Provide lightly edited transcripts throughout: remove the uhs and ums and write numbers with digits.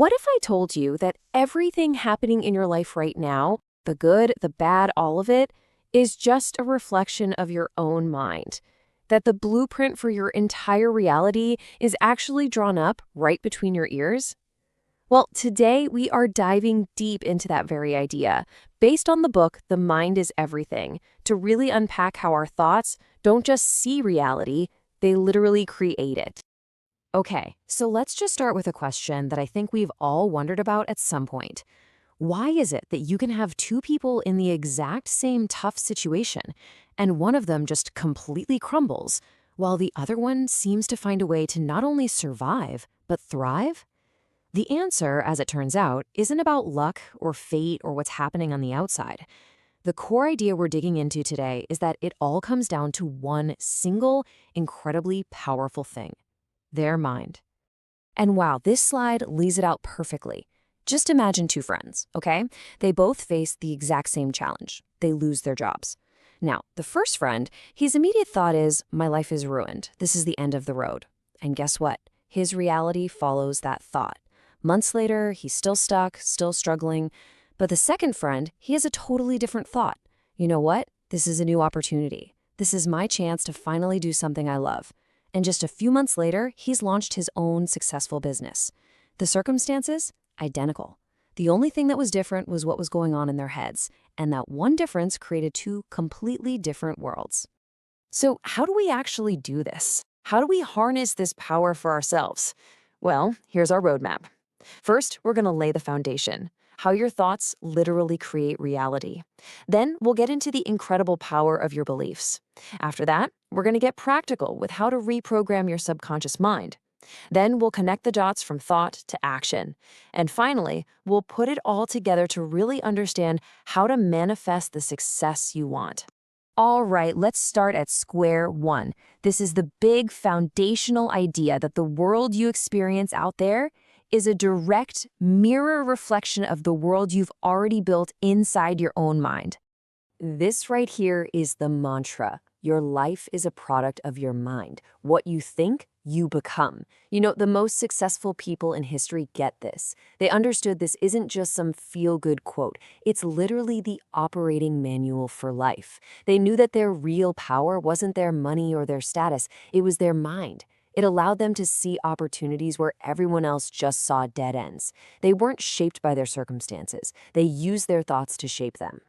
What if I told you that everything happening in your life right now, the good, the bad, all of it, is just a reflection of your own mind? That the blueprint for your entire reality is actually drawn up right between your ears? Well, today we are diving deep into that very idea, based on the book The Mind is Everything, to really unpack how our thoughts don't just see reality, they literally create it. Okay, so let's just start with a question that I think we've all wondered about at some point. Why is it that you can have two people in the exact same tough situation, and one of them just completely crumbles, while the other one seems to find a way to not only survive, but thrive? The answer, as it turns out, isn't about luck or fate or what's happening on the outside. The core idea we're digging into today is that it all comes down to one single, incredibly powerful thing: their mind. And wow, this slide lays it out perfectly. Just imagine two friends, okay? They both face the exact same challenge. They lose their jobs. Now, the first friend, his immediate thought is, my life is ruined. This is the end of the road. And guess what? His reality follows that thought. Months later, he's still stuck, still struggling. But the second friend, he has a totally different thought. You know what? This is a new opportunity. This is my chance to finally do something I love. And just a few months later, he's launched his own successful business. The circumstances? Identical. The only thing that was different was what was going on in their heads, and that one difference created two completely different worlds. So how do we actually do this? How do we harness this power for ourselves? Well, here's our roadmap. First, we're going to lay the foundation: how your thoughts literally create reality. Then we'll get into the incredible power of your beliefs. After that, we're going to get practical with how to reprogram your subconscious mind. Then we'll connect the dots from thought to action. And finally, we'll put it all together to really understand how to manifest the success you want. All right, let's start at square one. This is the big foundational idea that the world you experience out there is a direct mirror reflection of the world you've already built inside your own mind. This right here is the mantra. Your life is a product of your mind. What you think, you become. You know, the most successful people in history get this. They understood this isn't just some feel-good quote. It's literally the operating manual for life. They knew that their real power wasn't their money or their status. It was their mind. It allowed them to see opportunities where everyone else just saw dead ends. They weren't shaped by their circumstances. They used their thoughts to shape them.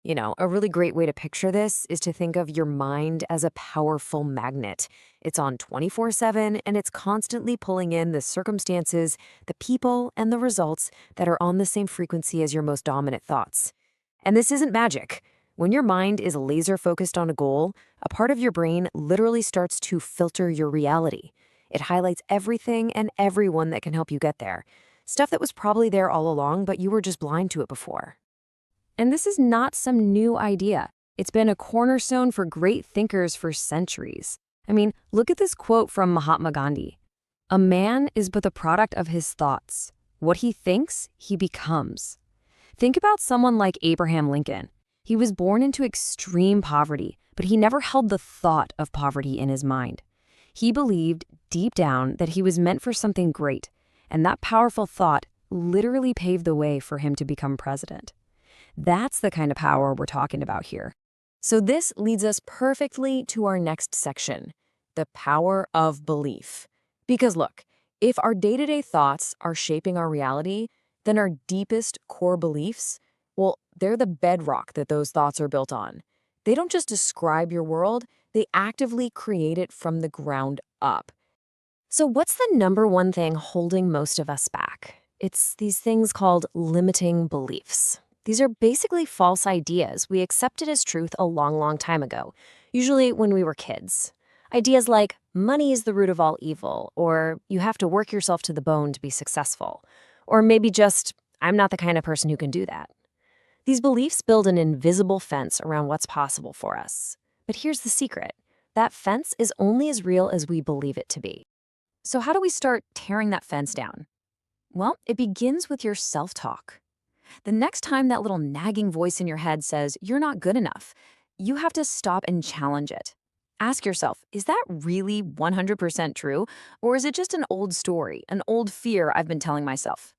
You know, a really great way to picture this is to think of your mind as a powerful magnet. It's on 24/7, and it's constantly pulling in the circumstances, the people, and the results that are on the same frequency as your most dominant thoughts. And this isn't magic. When your mind is laser focused on a goal, a part of your brain literally starts to filter your reality. It highlights everything and everyone that can help you get there. Stuff that was probably there all along, but you were just blind to it before. And this is not some new idea. It's been a cornerstone for great thinkers for centuries. I mean, look at this quote from Mahatma Gandhi. "A man is but the product of his thoughts. What he thinks, he becomes." Think about someone like Abraham Lincoln. He was born into extreme poverty, but he never held the thought of poverty in his mind. He believed deep down that he was meant for something great, and that powerful thought literally paved the way for him to become president. That's the kind of power we're talking about here. So this leads us perfectly to our next section: the power of belief. Because look, if our day-to-day thoughts are shaping our reality, then our deepest core beliefs, well, they're the bedrock that those thoughts are built on. They don't just describe your world, they actively create it from the ground up. So what's the number one thing holding most of us back? It's these things called limiting beliefs. These are basically false ideas we accepted as truth a long, long time ago, usually when we were kids. Ideas like, money is the root of all evil, or you have to work yourself to the bone to be successful, or maybe just, I'm not the kind of person who can do that. These beliefs build an invisible fence around what's possible for us. But here's the secret: that fence is only as real as we believe it to be. So how do we start tearing that fence down? Well, it begins with your self-talk. The next time that little nagging voice in your head says you're not good enough, you have to stop and challenge it. Ask yourself, is that really 100% true? Or is it just an old story, an old fear I've been telling myself?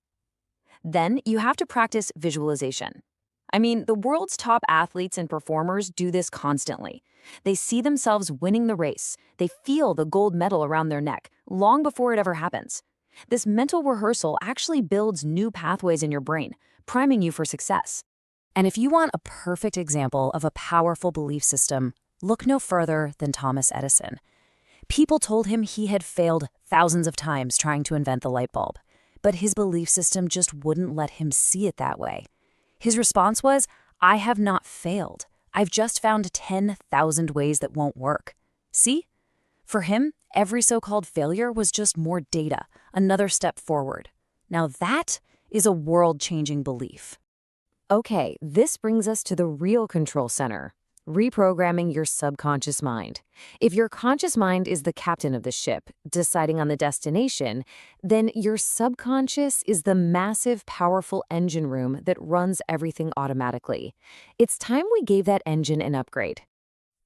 Then you have to practice visualization. I mean, the world's top athletes and performers do this constantly. They see themselves winning the race. They feel the gold medal around their neck long before it ever happens. This mental rehearsal actually builds new pathways in your brain, priming you for success. And if you want a perfect example of a powerful belief system, look no further than Thomas Edison. People told him he had failed thousands of times trying to invent the light bulb, but his belief system just wouldn't let him see it that way. His response was, "I have not failed. I've just found 10,000 ways that won't work." See? For him, every so-called failure was just more data, another step forward. Now that is a world-changing belief. Okay, this brings us to the real control center, reprogramming your subconscious mind. If your conscious mind is the captain of the ship, deciding on the destination, then your subconscious is the massive, powerful engine room that runs everything automatically. It's time we gave that engine an upgrade.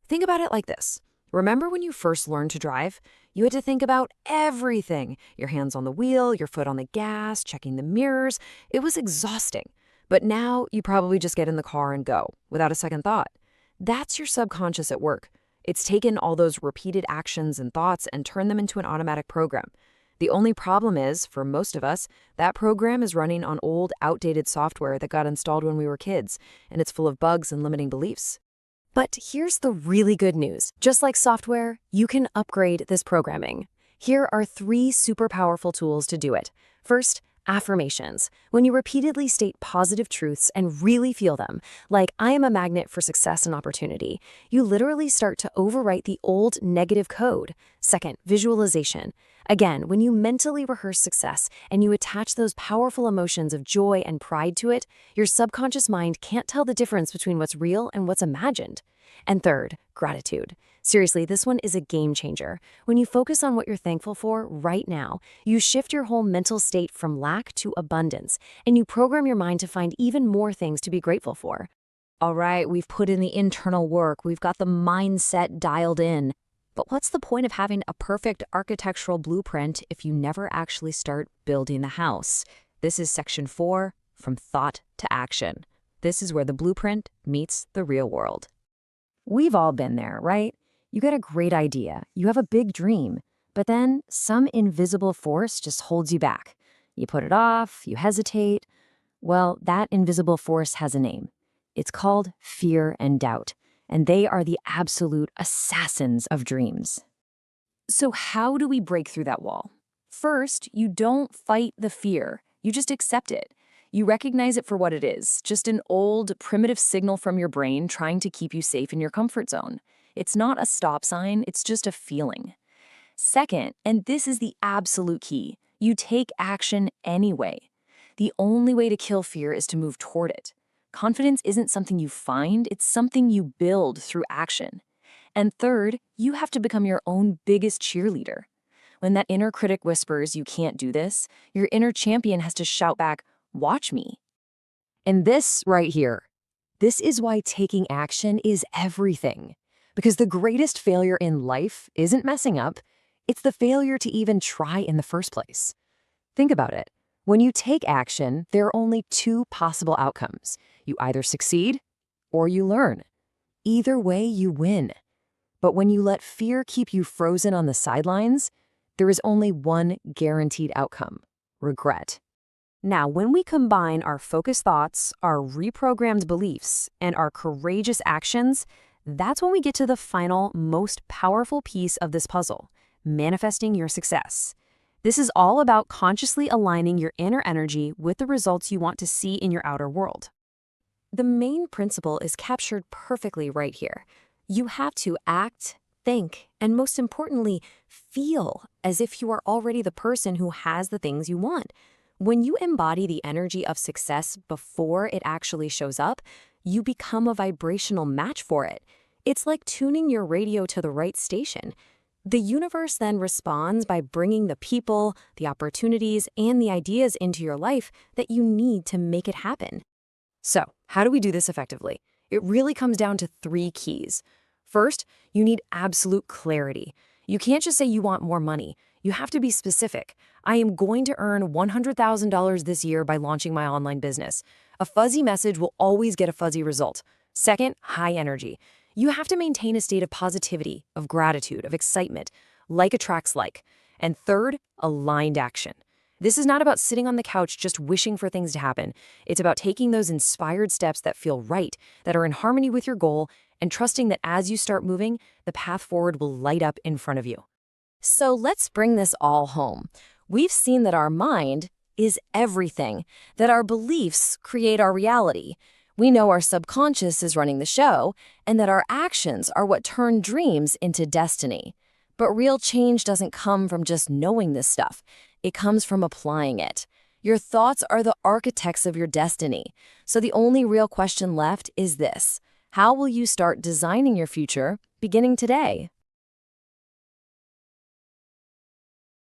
Think about it like this. Remember when you first learned to drive? You had to think about everything. Your hands on the wheel, your foot on the gas, checking the mirrors. It was exhausting. But now you probably just get in the car and go, without a second thought. That's your subconscious at work. It's taken all those repeated actions and thoughts and turned them into an automatic program. The only problem is, for most of us, that program is running on old, outdated software that got installed when we were kids, and it's full of bugs and limiting beliefs. But here's the really good news. Just like software, you can upgrade this programming. Here are 3 super powerful tools to do it. First, affirmations. When you repeatedly state positive truths and really feel them, like "I am a magnet for success and opportunity," you literally start to overwrite the old negative code. Second, visualization. Again, when you mentally rehearse success and you attach those powerful emotions of joy and pride to it, your subconscious mind can't tell the difference between what's real and what's imagined. And third, gratitude. Seriously, this one is a game changer. When you focus on what you're thankful for right now, you shift your whole mental state from lack to abundance, and you program your mind to find even more things to be grateful for. All right, we've put in the internal work, we've got the mindset dialed in. But what's the point of having a perfect architectural blueprint if you never actually start building the house? This is section 4, from thought to action. This is where the blueprint meets the real world. We've all been there, right? You get a great idea, you have a big dream, but then some invisible force just holds you back. You put it off, you hesitate. Well, that invisible force has a name. It's called fear and doubt, and they are the absolute assassins of dreams. So how do we break through that wall? First, you don't fight the fear, you just accept it. You recognize it for what it is, just an old, primitive signal from your brain trying to keep you safe in your comfort zone. It's not a stop sign, it's just a feeling. Second, and this is the absolute key, you take action anyway. The only way to kill fear is to move toward it. Confidence isn't something you find, it's something you build through action. And third, you have to become your own biggest cheerleader. When that inner critic whispers you can't do this, your inner champion has to shout back, "Watch me." And this right here, this is why taking action is everything. Because the greatest failure in life isn't messing up, it's the failure to even try in the first place. Think about it. When you take action, there are only 2 possible outcomes. You either succeed or you learn. Either way, you win. But when you let fear keep you frozen on the sidelines, there is only one guaranteed outcome: regret. Now, when we combine our focused thoughts, our reprogrammed beliefs, and our courageous actions, that's when we get to the final, most powerful piece of this puzzle: manifesting your success. This is all about consciously aligning your inner energy with the results you want to see in your outer world. The main principle is captured perfectly right here. You have to act, think, and most importantly, feel as if you are already the person who has the things you want. When you embody the energy of success before it actually shows up, you become a vibrational match for it. It's like tuning your radio to the right station. The universe then responds by bringing the people, the opportunities, and the ideas into your life that you need to make it happen. So, how do we do this effectively? It really comes down to 3 keys. First, you need absolute clarity. You can't just say you want more money. You have to be specific. I am going to earn $100,000 this year by launching my online business. A fuzzy message will always get a fuzzy result. Second, high energy. You have to maintain a state of positivity, of gratitude, of excitement. Like attracts like. And third, aligned action. This is not about sitting on the couch just wishing for things to happen. It's about taking those inspired steps that feel right, that are in harmony with your goal, and trusting that as you start moving, the path forward will light up in front of you. So let's bring this all home. We've seen that our mind is everything, that our beliefs create our reality. We know our subconscious is running the show, and that our actions are what turn dreams into destiny. But real change doesn't come from just knowing this stuff. It comes from applying it. Your thoughts are the architects of your destiny. So the only real question left is this: how will you start designing your future beginning today?